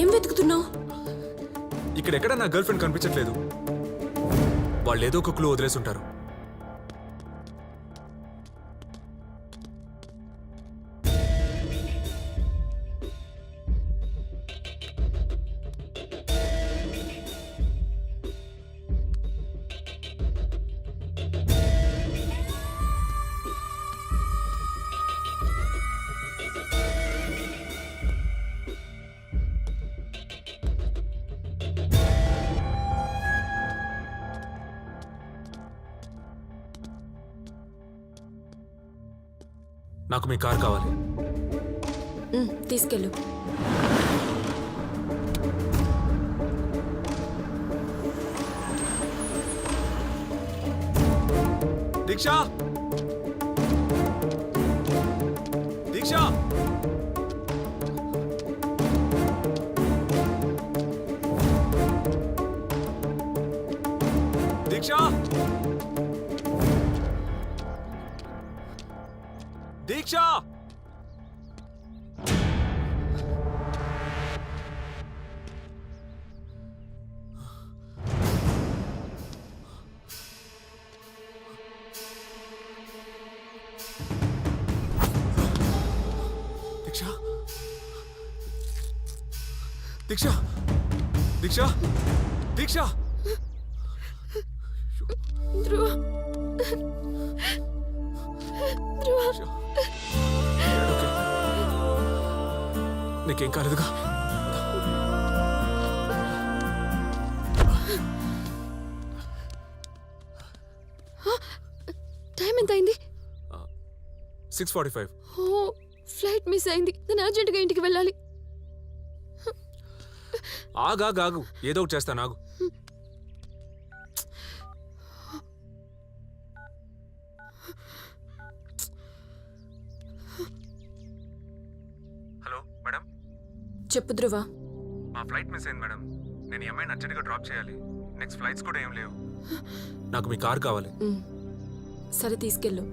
ఏం వెతుకుతున్నావు? ఇక్కడ ఎక్కడ నా గర్ల్ ఫ్రెండ్ కనిపించట్లేదు. వాళ్ళు ఏదో ఒక క్లూ వదిలేసి ఉంటారు. నాకు మీ కార్ కావాలి. తీసుకెళ్ళు. దీక్షా, దీక్షా, దీక్షా, దీక్షా. దీక్షా, దీక్షా, దీక్షా, దీక్షా. ధ్రువ, ధ్రువ, నీకేం కాలేదుగా? టైం ఎంత అయింది? 6:45. ఓ, ఫ్లైట్ మిస్ అయింది. నేను అర్జెంటుగా ఇంటికి వెళ్ళాలి. ఆగాగు, ఏదో ఒకటి చేస్తాను, ఆగు. Hello madam. చెప్పు ధ్రువ. మా ఫ్లైట్ మిస్ అయింది మేడం. నేను ఈ అమ్మాయిని అర్జెంట్గా డ్రాప్ చేయాలి. నెక్స్ట్ ఫ్లైట్స్ కూడా ఏం లేవు. నాకు మీ కార్ కావాలి. సరే, తీసుకెళ్ళు.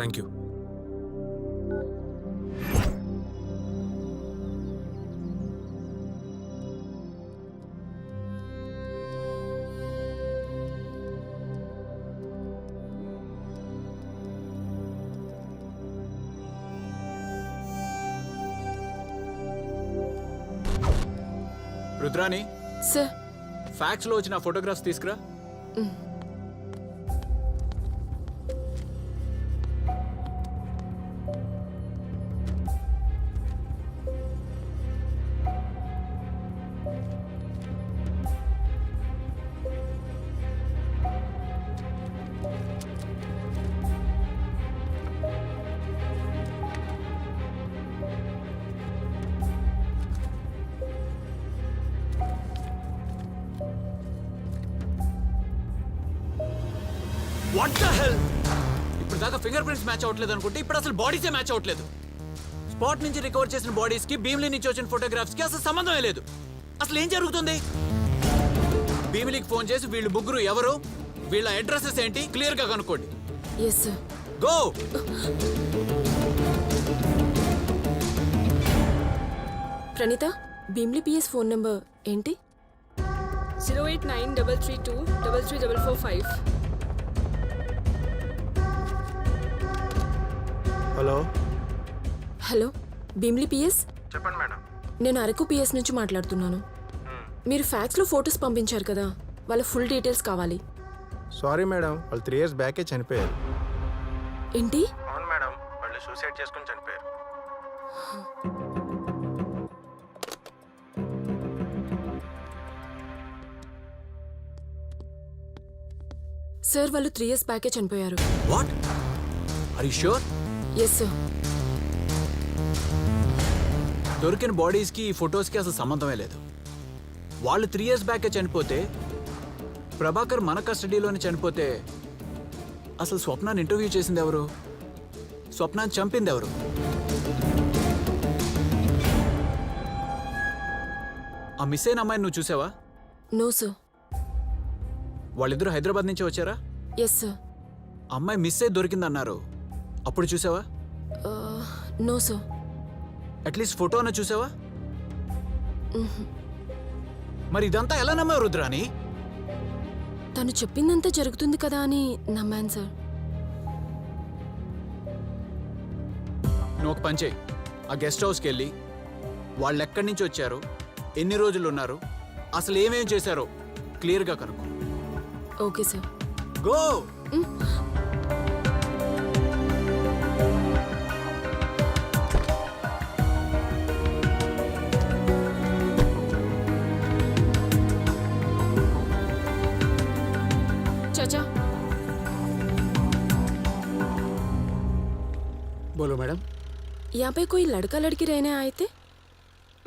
Thank you. Rudrani, sir. Fax లో వచ్చిన ఫోటోగ్రాఫ్స్ తీసుకురా. What the hell? ఇప్పుడు దాకా ఫింగర్ ప్రింట్స్ మ్యాచ్ అవ్వట్లేదు అనుకుంటే ఇప్పుడు అసలు బాడీసే మ్యాచ్ అవ్వట్లేదు. స్పాట్ నుంచి రికవర్ చేసిన బాడీస్ కి భీమిలీ నుంచి వచ్చిన ఫోటోగ్రాఫ్స్ కి అసలు సంబంధమే లేదు. అసలు ఏం జరుగుతుంది? భీమిలీకి ఫోన్ చేసి వీళ్ళు ముగ్గురు ఎవరు, వీళ్ళ అడ్రసెస్ ఏంటి క్లియర్ గా కనుక్కోండి. Yes sir. Go. Praneetha, Bheemili PS phone number ఏంటి? 08933233445. హలో. Hello, Bheemili PS. చెప్పండి మేడం. నేను అరకు పిఎస్ నుంచి మాట్లాడుతున్నాను. మీరు ఫ్యాక్స్లో ఫొటోస్ పంపించారు కదా, వాళ్ళ ఫుల్ డీటెయిల్స్ కావాలి. సారీ మేడం, వాళ్ళు 3 years బ్యాకే చనిపోయారు. ఏంటి? అవును మేడం, వాళ్ళు సూసైడ్ చేసుకుని చనిపోయారు. సార్, వాళ్ళు 3 years బ్యాకే చనిపోయారు. What? Are you sure? Yes sir. దొరికిన బాడీస్ కి ఈ ఫొటోస్ కి అసలు సంబంధమే లేదు. వాళ్ళు 3 years బ్యాకే చనిపోతే, ప్రభాకర్ మన కస్టడీలోనే చనిపోతే, అసలు స్వప్నాన్ని ఇంటర్వ్యూ చేసింది ఎవరు? స్వప్నాన్ని చంపింది ఎవరు? ఆ మిస్ అయిన అమ్మాయిని నువ్వు చూసావా? No sir. వాళ్ళిద్దరూ హైదరాబాద్ నుంచి వచ్చారా? Yes sir. అమ్మాయి మిస్ అయి దొరికిందన్నారు, అప్పుడు చూసావా? No sir. అట్లీస్ట్ ఫోటో అన్న చూసావా? మరి ఇదంతా ఎలా నమ్మావు రుద్రాని? తను చెప్పిందంతా జరుగుతుంది కదా అని నమ్మాను సార్. నువ్వు ఒక పని చేయి, ఆ గెస్ట్ హౌస్కి వెళ్ళి వాళ్ళు ఎక్కడి నుంచి వచ్చారు, ఎన్ని రోజులు ఉన్నారు, అసలు ఏమేం చేశారో క్లియర్గా కనుక్కో. Okay sir. గో. चाचा, बोलो मैडम. यहाँ पे कोई लड़का लड़की रहने आए थे?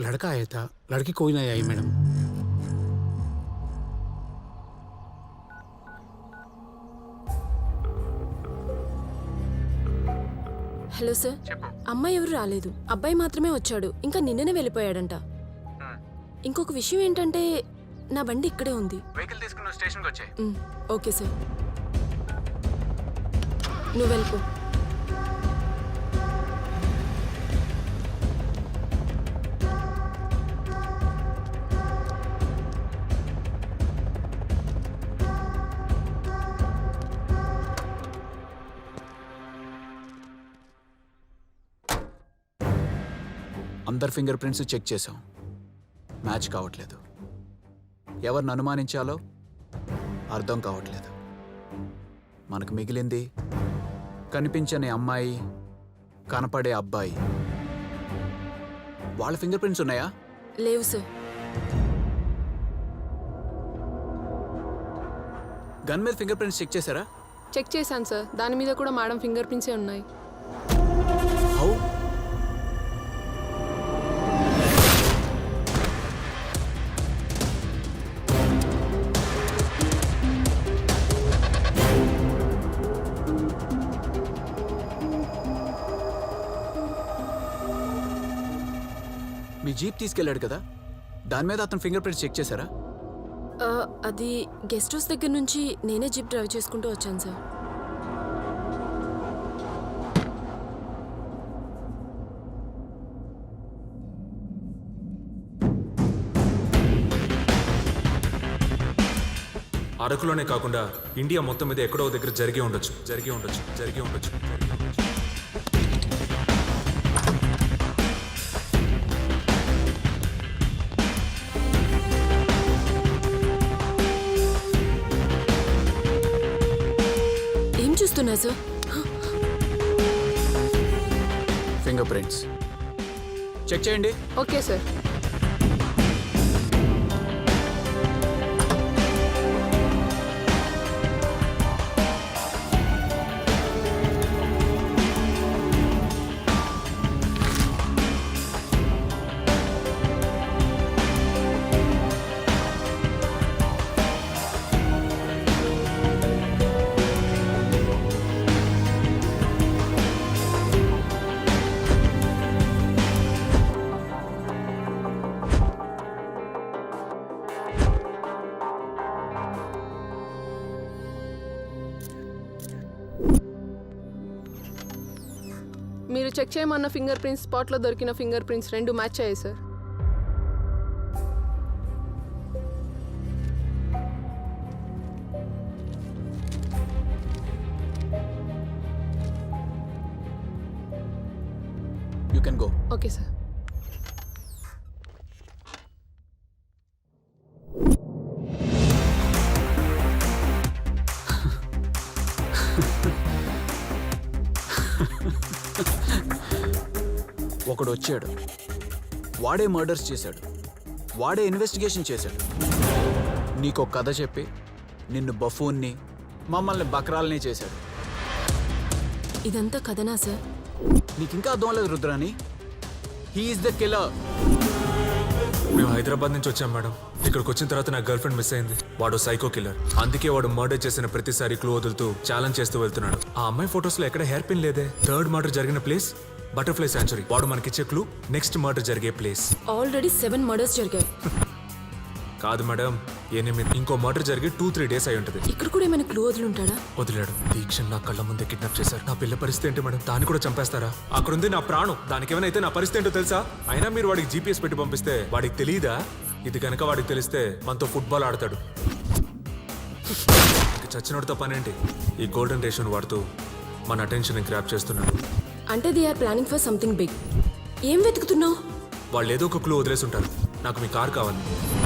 लड़का आया था, लड़की कोई नहीं आई मैडम. Hello sir. అమ్మాయి ఎవరు రాలేదు, అబ్బాయి మాత్రమే వచ్చాడు. ఇంకా నిన్ననే వెళ్ళిపోయాడంట. ఇంకొక విషయం ఏంటంటే నా బండి ఇక్కడే ఉంది. వెహికల్ తీసుకున్న స్టేషన్కి వచ్చాయి. ఓకే సార్, నువ్వు వెళ్ళిపో. అందరి ఫింగర్ ప్రింట్స్ చెక్ చేసాం, మ్యాచ్ కావట్లేదు. ఎవరిని అనుమానించాలో అర్థం కావట్లేదు. మనకు మిగిలింది కనిపించని అమ్మాయి, కనపడే అబ్బాయి. వాళ్ళ ఫింగర్ ప్రింట్స్ ఉన్నాయా? లేవు సార్. గన్ మీద ఫింగర్ ప్రింట్స్ చెక్ చేశారా? చెక్ చేశాను సార్, దాని మీద కూడా మేడం ఫింగర్ ప్రింట్సే ఉన్నాయి. హౌ? మీ జీప్ తీసుకెళ్ళాడు కదా, దాని మీద అతను ఫింగర్ ప్రింట్స్ చెక్ చేశారా? అది గెస్ట్ హౌస్ దగ్గర నుంచి నేనే జీప్ డ్రైవ్ చేసుకుంటూ వచ్చాను సార్. అరకులోనే కాకుండా ఇండియా మొత్తం మీద ఎక్కడో దగ్గర జరిగి ఉండొచ్చు. ఏం చూస్తున్నా సార్? ఫింగర్ ప్రింట్స్ చెక్ చేయండి. Okay sir. మీరు చెక్ చేయమన్న ఫింగర్ ప్రింట్స్ స్పాట్లో దొరికిన ఫింగర్ ప్రింట్స్ 2 మ్యాచ్ అయ్యాయి sir. You can go. Okay sir. ఒకడు వచ్చాడు, వాడే మర్డర్స్ చేశాడు, వాడే ఇన్వెస్టిగేషన్ చేశాడు. నీకో కథ చెప్పి నిన్ను బఫూన్ని, మమ్మల్ని బక్రాల్ని చేశాడు. ఇదంతా కథనా సార్? నీకింకా అర్థం లేదు Rudrani. He is the killer. మేము హైదరాబాద్ నుంచి వచ్చాం మేడం. ఇక్కడికి వచ్చిన తర్వాత నా గర్ల్ ఫ్రెండ్ మిస్ అయింది. వాడు సైకో కిల్లర్. అందుకే వాడు మర్డర్ చేసిన ప్రతిసారి క్లూ వదులుతూ ఛాలెంజ్ చేస్తూ వెళ్తున్నాడు. ఆ అమ్మాయి ఫొటోస్ లో ఎక్కడ హెయిర్ పిన్ లేదే. థర్డ్ మర్డర్ జరిగిన ప్లేస్ బటర్ఫ్లై శాంచురీ. వాడు మనకిచ్చే క్లూ నెక్స్ట్ మర్డర్ జరిగే ప్లేస్. ఆల్రెడీ 7 మర్డర్స్ జరిగాయి. కాదు మేడం, 8. ఇంకో మర్డర్ జరిగి 2-3 డేస్ అయి ఉంటుంది. ఇక్కడ కూడా ఏమైనా క్లూ వదులుంటాడా? వదిలాడు. దీక్ష నా కళ్ళ ముందే కిడ్నాప్ చేశారు. నా పిల్ల పరిస్థితి ఏంటి మేడం? దాన్ని కూడా చంపేస్తారా? అక్కడుంది నా ప్రాణం. దానికి ఏమైనా అయితే నా పరిస్థితి ఏంటో తెలుసా? అయినా మీరు వాడికి జీపీఎస్ పెట్టి పంపిస్తే వాడికి తెలియదా? ఇది కనుక వాడికి తెలిస్తే మనతో ఫుట్బాల్ ఆడతాడు. ఇంక చచ్చినోడితో పనేంటి? ఈ గోల్డెన్ రేషన్ వాడుతూ మన అటెన్షన్ గ్రాప్ చేస్తున్నాడు. అంటే they are planning for something big. ఏం వెతుకుతున్నావు? వాళ్ళు ఏదో ఒక క్లూ వదిలేసి ఉంటారు. నాకు మీ కార్ కావాలి.